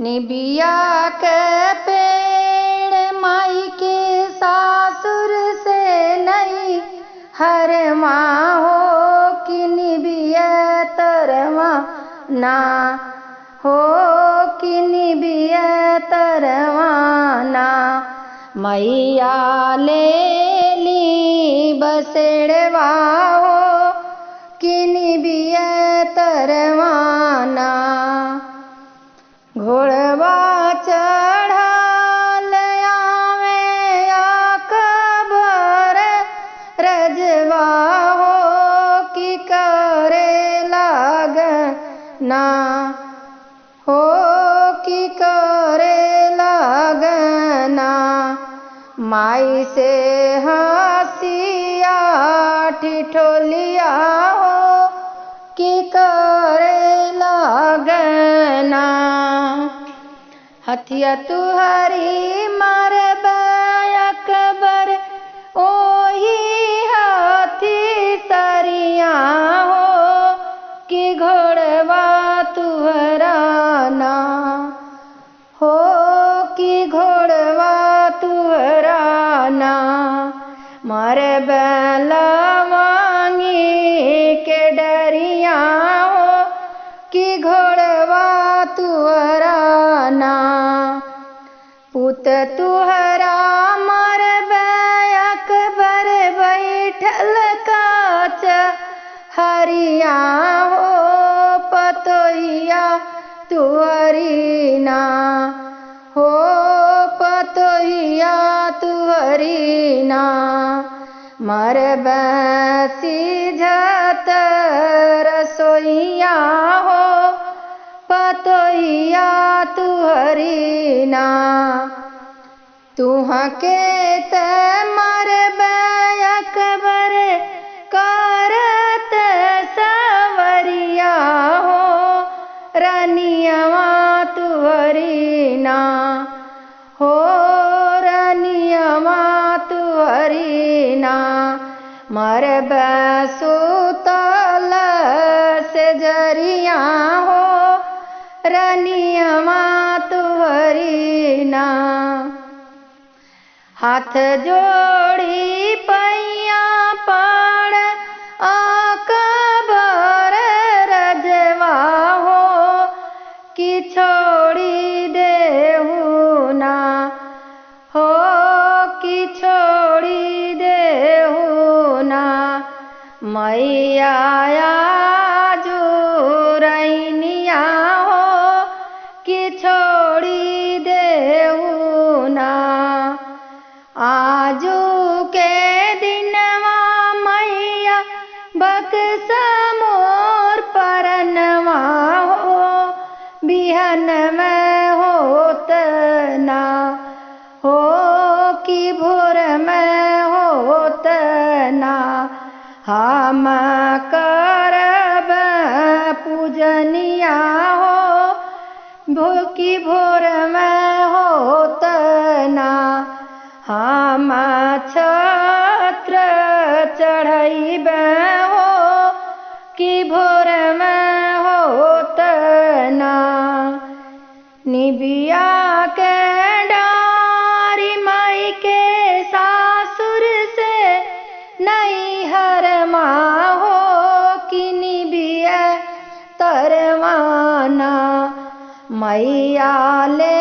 निबिया के पेड़ माई के सासुर से नहीं हरमा हो कि निबिया तरवा ना हो कि निबिया तरवाना मैया ले ली बसेड़वा हो कि निबिया तरवाना घोड़वा चढ़ल आवे अकबर रजवा हो कि करे लागना हो कि करे लागना माई से हंसिया ठिठोलिया हो कि करे लागना हथिया तुहरी मार अकबर ओही हाथी सरिया हो कि घोड़वा तुहराना हो कि घोड़वा तुहराना मार लवांगी के डरिया हो कि घोड़वा तुहराना पुत तुहरा मार अकबर बैठल काच हरिया हो पतोहिया तुहरीना हो पतोहिया तुहरीना मर सीझत रसोइया हो पतोहिया तुहरीना तुहाँ के ते मर अकबर करत सवरिया हो रनियवा तुहरीना हो रनियवा तुहरीना मर सुतल से जरिया हो रनियवा तुहरीना हाथ जोड़ी पैया पाड़ अकबर रजवा हो कि छोड़ी देहू ना हो कि छोड़ी देहू ना मैया जुरैनिया हो कि छोड़ी देहू ना आजू के दिनवा मैया बक्स मोर परनवा हो बिहन में होत ना हो कि भोर में होत ना हम करब पूजनिया हो कि भोर में होत ना हम छत्र चढ़ब हो कि भोर में होत ना निबिया के डारी माई के सासुर से नहीं हरमा हो कि निबिया तरवाना मैया ले